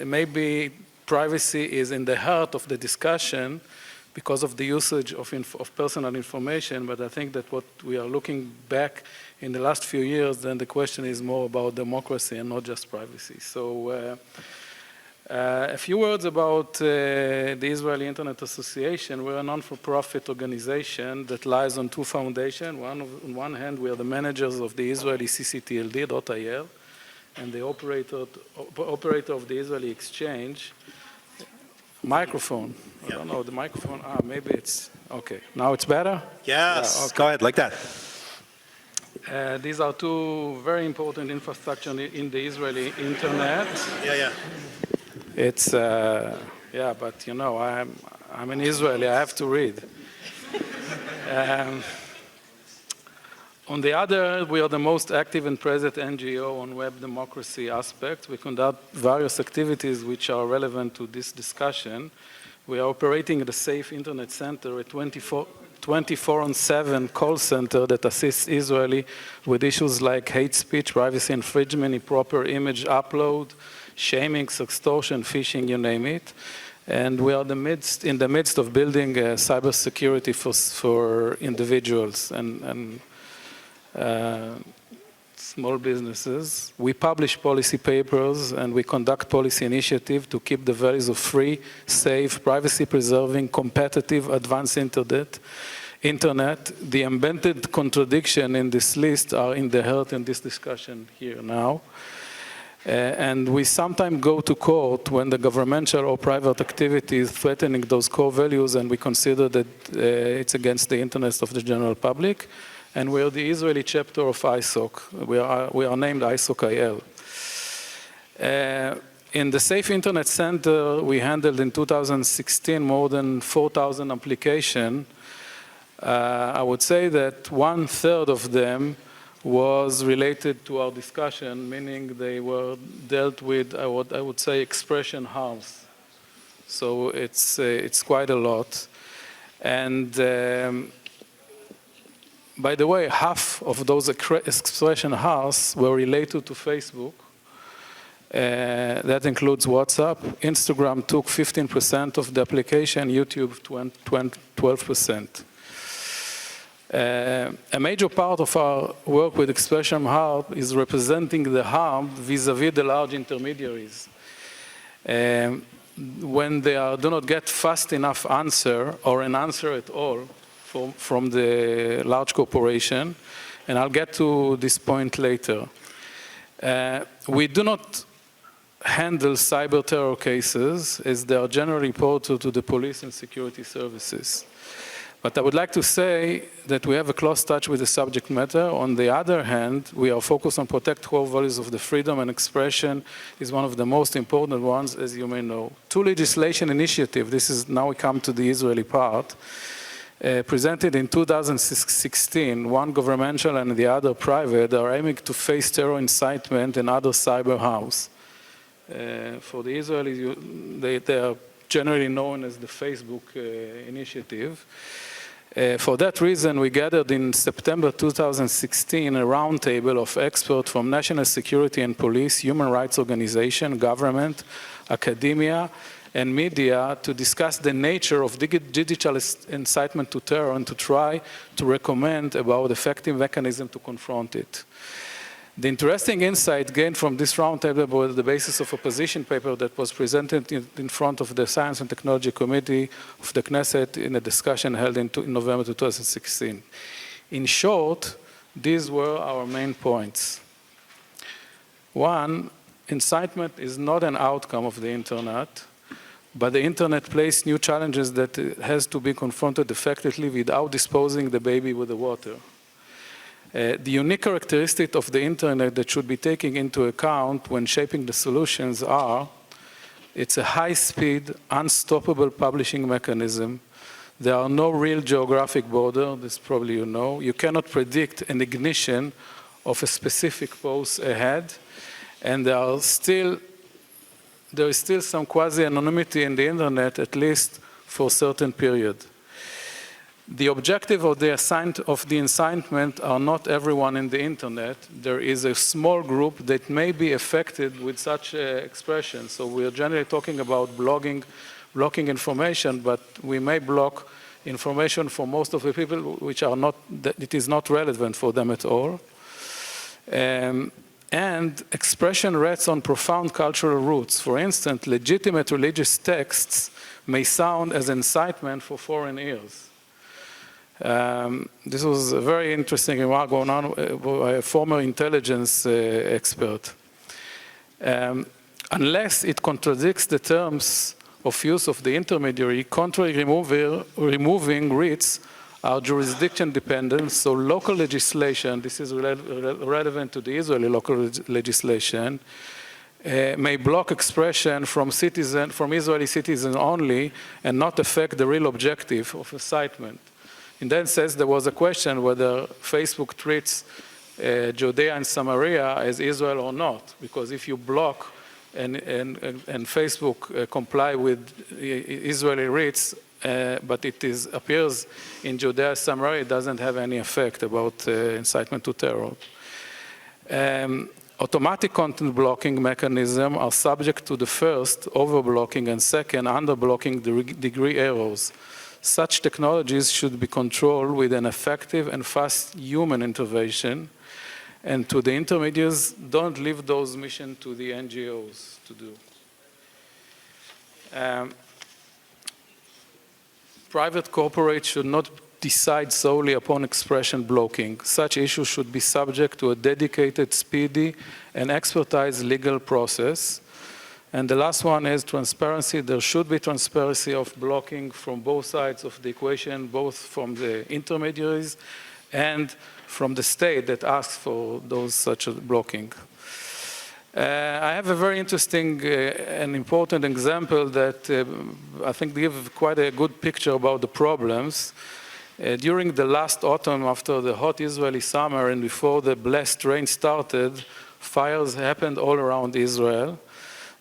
maybe privacy is in the heart of the discussion because of the usage of personal information. But I think that what we are looking back in the last few years, then the question is more about democracy and not just privacy. So. A few words about the Israeli Internet Association. We're a non-for-profit organization that lies on two foundations. On one hand, we are the managers of the Israeli CCTLD.il and the operator of the Israeli Exchange. Microphone. I don't know, the microphone. Maybe it's, okay. Now it's better? Yes, yeah, okay. Go ahead, like that. These are two very important infrastructure in the Israeli Internet. Yeah. It's Yeah, but you know, I'm an Israeli, I have to read. On the other, we are the most active and present NGO on web democracy aspect. We conduct various activities which are relevant to this discussion. We are operating the Safe Internet Center, a 24/7 call center that assists Israeli with issues like hate speech, privacy infringement, improper image upload, shaming, sextortion, phishing, you name it. And we are in the midst of building cybersecurity for individuals and small businesses. We publish policy papers and we conduct policy initiatives to keep the values of free, safe, privacy-preserving, competitive, advanced internet. The embedded contradiction in this list are inherent in this discussion here now. And we sometimes go to court when the governmental or private activity is threatening those core values, and we consider that it's against the interests of the general public. And we are the Israeli chapter of ISOC. We are named ISOC-IL. In the Safe Internet Center, we handled in 2016 more than 4,000 applications. I would say that 1/3 of them was related to our discussion, meaning they were dealt with, I would say, expression harms. So it's quite a lot. And by the way, half of those expression harms were related to Facebook. That includes WhatsApp. Instagram took 15% of the application, YouTube 12%. A major part of our work with expression harm is representing the harm vis-à-vis the large intermediaries. When they do not get fast enough answer or an answer at all from the large corporation, and I'll get to this point later. We do not handle cyber terror cases as they are generally reported to the police and security services. But I would like to say that we have a close touch with the subject matter. On the other hand, we are focused on protect core values of the freedom and expression is one of the most important ones, as you may know. Two legislation initiatives, this is now we come to the Israeli part, presented in 2016, one governmental and the other private, are aiming to face terror incitement and other cyber harms. For the Israelis, they are generally known as the Facebook initiative. For that reason, we gathered in September 2016 a roundtable of experts from national security and police, human rights organizations, government, academia, and media to discuss the nature of digital incitement to terror and to try to recommend about effective mechanism to confront it. The interesting insight gained from this roundtable was the basis of a position paper that was presented in front of the Science and Technology Committee of the Knesset in a discussion held in November 2016. In short, these were our main points. One, incitement is not an outcome of the internet, but the internet places new challenges that has to be confronted effectively without disposing the baby with the water. The unique characteristic of the internet that should be taken into account when shaping the solutions are, it's a high-speed, unstoppable publishing mechanism. There are no real geographic borders, this probably you know. You cannot predict an ignition of a specific post ahead, and there is still some quasi-anonymity in the internet, at least for a certain period. The objective of the incitement are not everyone in the internet. There is a small group that may be affected with such expression. So we are generally talking about blocking information, but we may block information for most of the people which are not, that it is not relevant for them at all. And expression rests on profound cultural roots. For instance, legitimate religious texts may sound as incitement for foreign ears. This was a very interesting remark going on by a former intelligence expert. Unless it contradicts the terms of use of the intermediary, contrary removing writs are jurisdiction dependent, so local legislation, this is relevant to the Israeli local legislation, may block expression from Israeli citizens only and not affect the real objective of incitement. In that sense, there was a question whether Facebook treats Judea and Samaria as Israel or not, because if you block and Facebook comply with Israeli writs, but it appears in Judea and Samaria, it doesn't have any effect about incitement to terror. Automatic content blocking mechanisms are subject to the first, overblocking, and second, underblocking degree errors. Such technologies should be controlled with an effective and fast human intervention, and to the intermediaries, don't leave those missions to the NGOs to do. Private corporates should not decide solely upon expression blocking. Such issues should be subject to a dedicated, speedy, and expertise legal process. And the last one is transparency. There should be transparency of blocking from both sides of the equation, both from the intermediaries and from the state that asks for those such a blocking. I have a very interesting and important example that I think gives quite a good picture about the problems. During the last autumn, after the hot Israeli summer and before the blessed rain started, fires happened all around Israel.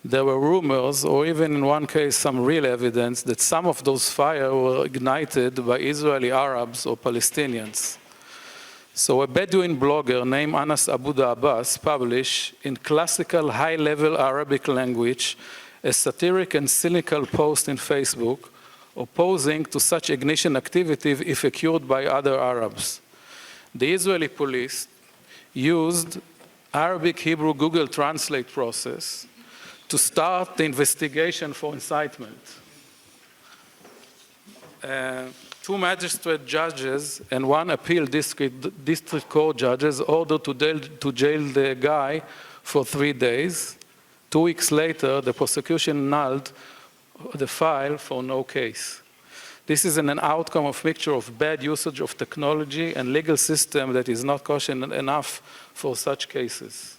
There were rumors, or even in one case, some real evidence that some of those fires were ignited by Israeli Arabs or Palestinians. So a Bedouin blogger named Anas Abu Abbas published in classical high-level Arabic language a satiric and cynical post in Facebook opposing to such ignition activity if occurred by other Arabs. The Israeli police used Arabic-Hebrew Google Translate process to start the investigation for incitement. Two magistrate judges and one appeal district court judges ordered to jail the guy for 3 days. 2 weeks later, the prosecution annulled the file for no case. This is an outcome of mixture of bad usage of technology and legal system that is not cautious enough for such cases.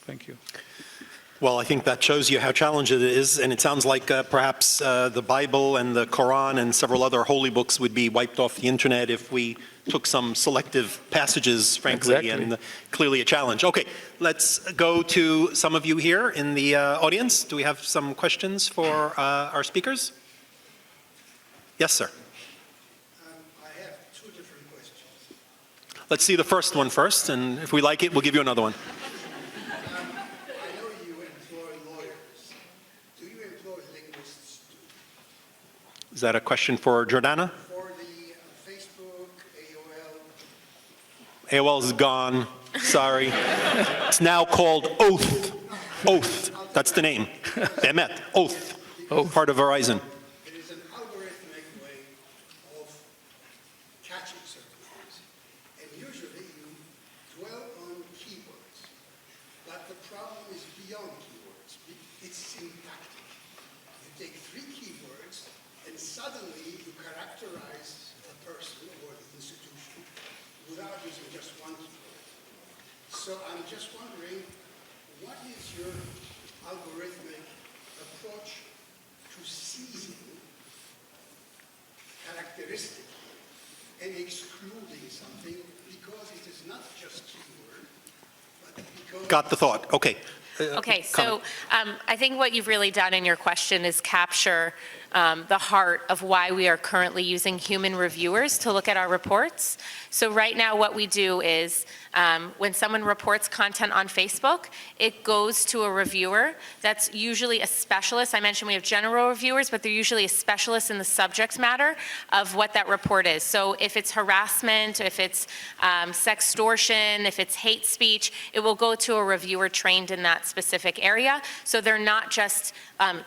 Thank you. Well, I think that shows you how challenging it is, and it sounds like perhaps the Bible and the Quran and several other holy books would be wiped off the internet if we took some selective passages, frankly, Exactly. and clearly a challenge. Okay, let's go to some of you here in the audience. Do we have some questions for our speakers? Yes, sir. I have 2 different questions. Let's see the first one first, and if we like it, we'll give you another one. I know you employ lawyers. Do you employ linguists too? Is that a question for Jordana? For the Facebook, AOL? AOL is gone. Sorry. It's now called Oath. Oath. That's the name. Emet. Oath. Part of Verizon. It is an algorithmic way of catching certain things. And usually you dwell on keywords. But the problem is beyond keywords. It's syntactic. You take 3 keywords and suddenly you characterize a person or the institution without using just 1 keyword. So I'm just wondering, what is your algorithmic approach to seizing characteristic and excluding something because it is not just keyword, but because... Got the thought. Okay. Okay, so I think what you've really done in your question is capture the heart of why we are currently using human reviewers to look at our reports. So right now what we do is when someone reports content on Facebook, it goes to a reviewer that's usually a specialist. I mentioned we have general reviewers, but they're usually a specialist in the subject matter of what that report is. So if it's harassment, if it's sextortion, if it's hate speech, it will go to a reviewer trained in that specific area. So they're not just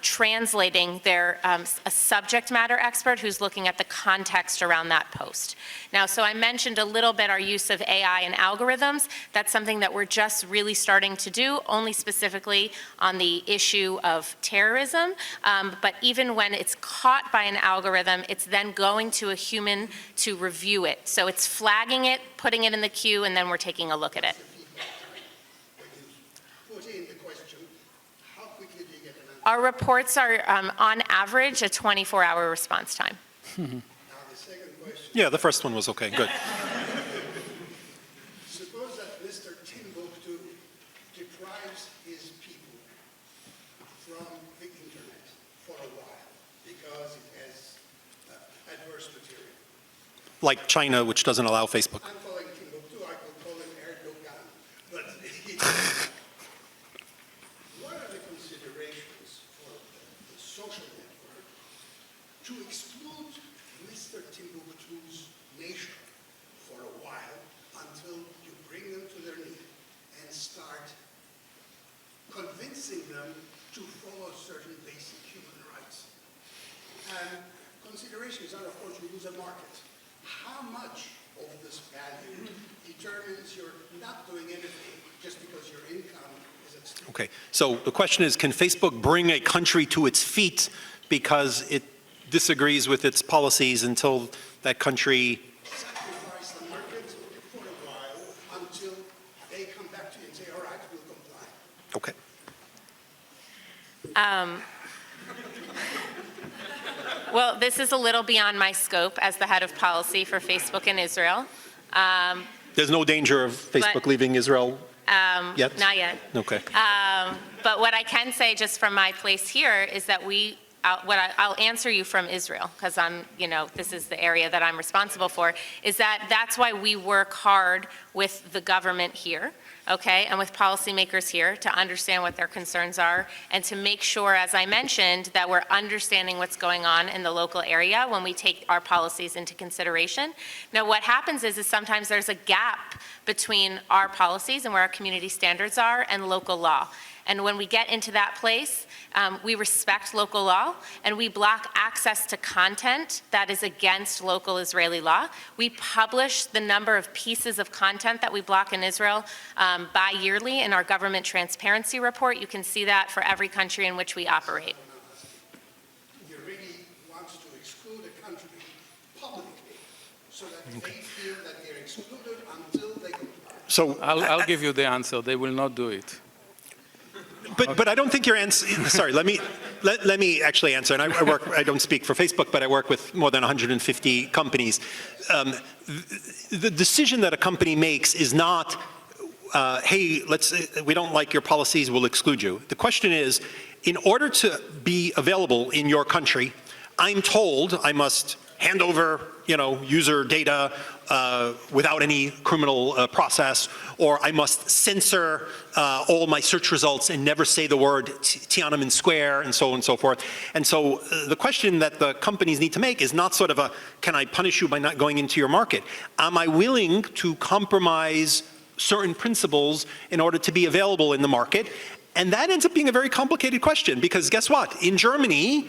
translating, they're a subject matter expert who's looking at the context around that post. Now, so I mentioned a little bit our use of AI and algorithms. That's something that we're just really starting to do, only specifically on the issue of terrorism. But even when it's caught by an algorithm, it's then going to a human to review it. So it's flagging it, putting it in the queue, and then we're taking a look at it. When you put in the question, how quickly do you get an answer? Our reports are, on average, a 24-hour response time. Now, the second question, Yeah, the first one was okay, good. suppose that Mr. Timbuktu deprives his people from the internet for a while because it has adverse material. Like China, which doesn't allow Facebook. I'm calling Timbuktu, I could call him Erdogan, but what are the considerations for the social network to exclude Mr. Timbuktu's nation for a while until you bring them to their knee and start convincing them to follow certain basic human rights? And considerations are, of course, you lose a market. How much of this value determines you're not doing anything just because your income is at stake? Okay, so the question is, can Facebook bring a country to its feet because it disagrees with its policies until that country? Sacrifice the market for a while until they come back to you and say, all right, we'll comply. Okay. Well, this is a little beyond my scope as the head of policy for Facebook in Israel. There's no danger of Facebook leaving Israel yet? Not yet. Okay. But what I can say just from my place here is that I'll answer you from Israel, because this is the area that I'm responsible for, is that's why we work hard with the government here, okay, and with policymakers here to understand what their concerns are and to make sure, as I mentioned, that we're understanding what's going on in the local area when we take our policies into consideration. Now, what happens is sometimes there's a gap between our policies and where our community standards are and local law. And when we get into that place, we respect local law and we block access to content that is against local Israeli law. We publish the number of pieces of content that we block in Israel bi-yearly in our government transparency report. You can see that for every country in which we operate. You really want to exclude a country publicly so that they feel that they're excluded until they comply. So, I'll give you the answer. They will not do it. but I don't think your answer, sorry, let me actually answer, and I don't speak for Facebook, but I work with more than 150 companies. The decision that a company makes is not, hey, we don't like your policies, we'll exclude you. The question is, in order to be available in your country, I'm told I must hand over, user data without any criminal process, or I must censor all my search results and never say the word Tiananmen Square, and so on and so forth. And so the question that the companies need to make is not sort of can I punish you by not going into your market? Am I willing to compromise certain principles in order to be available in the market? And that ends up being a very complicated question, because guess what? In Germany,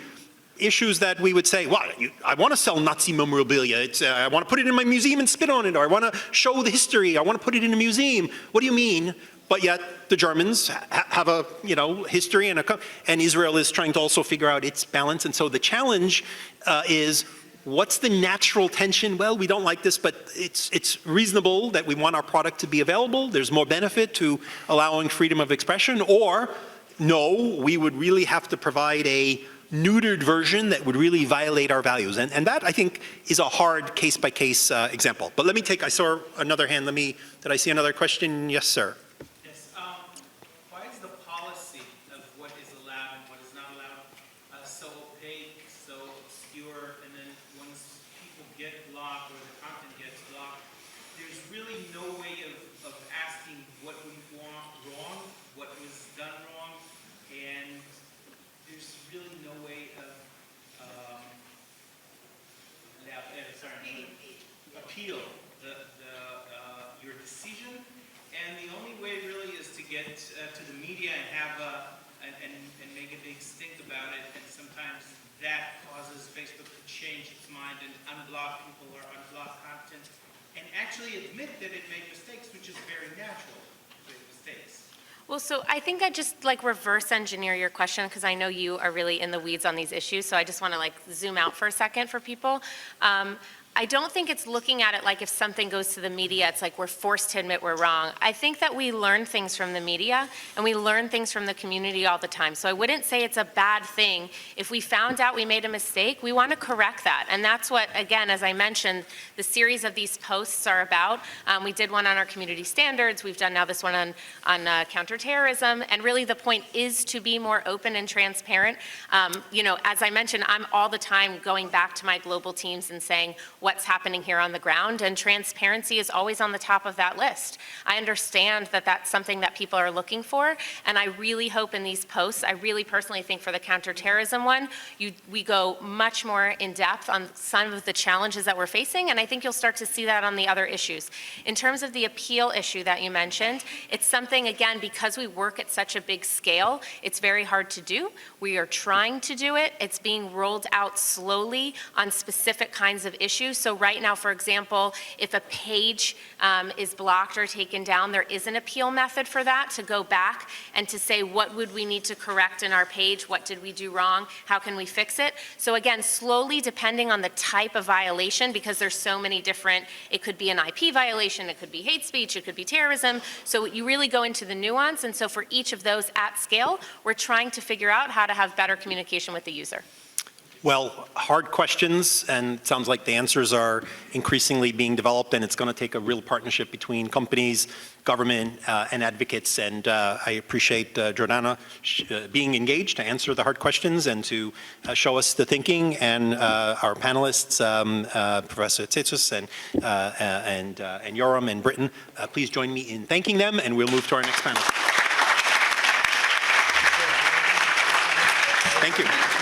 issues that we would say, well, I want to sell Nazi memorabilia. I want to put it in my museum and spit on it, or I want to show the history. I want to put it in a museum. What do you mean? But yet the Germans have a history, and Israel is trying to also figure out its balance. And so the challenge is, what's the natural tension? Well, we don't like this, but it's reasonable that we want our product to be available. There's more benefit to allowing freedom of expression. Or no, we would really have to provide a neutered version that would really violate our values. And that, I think, is a hard case-by-case example. But I saw another hand. Did I see another question? Yes, sir. Yes. Why is the policy of what is allowed and what is not allowed so opaque, so obscure, and then once people get blocked or the content gets blocked, there's really no way of asking what went wrong, what was done wrong, and there's really no way of appeal your decision, and the only way really is to get to the media and have and make a big stink about it, and sometimes that causes Facebook to change its mind and unblock people or unblock content and actually admit that it made mistakes, which is very natural to make mistakes. Well, so I think I just reverse engineer your question, because I know you are really in the weeds on these issues. So I just want to zoom out for a second for people. I don't think it's looking at it like if something goes to the media, it's like we're forced to admit we're wrong. I think that we learn things from the media and we learn things from the community all the time. So I wouldn't say it's a bad thing. If we found out we made a mistake, we want to correct that. And that's what, again, as I mentioned, the series of these posts are about. We did one on our community standards. We've done now this one on counterterrorism. And really the point is to be more open and transparent. You know, as I mentioned, I'm all the time going back to my global teams and saying what's happening here on the ground, and transparency is always on the top of that list. I understand that that's something that people are looking for, and I really hope in these posts, I really personally think for the counterterrorism one, we go much more in depth on some of the challenges that we're facing, and I think you'll start to see that on the other issues. In terms of the appeal issue that you mentioned, it's something, again, because we work at such a big scale, it's very hard to do. We are trying to do it. It's being rolled out slowly on specific kinds of issues. So right now, for example, if a page is blocked or taken down, there is an appeal method for that, to go back and to say what would we need to correct in our page, what did we do wrong, how can we fix it. So again, slowly, depending on the type of violation, because there's so many different, it could be an IP violation, it could be hate speech, it could be terrorism. So you really go into the nuance, and so for each of those at scale, we're trying to figure out how to have better communication with the user. Well, hard questions, and it sounds like the answers are increasingly being developed, and it's going to take a real partnership between companies, government, and advocates. And I appreciate Jordana being engaged to answer the hard questions and to show us the thinking, and our panelists, Professor Tsesis and Yoram and Britton. Please join me in thanking them, and we'll move to our next panel. Thank you.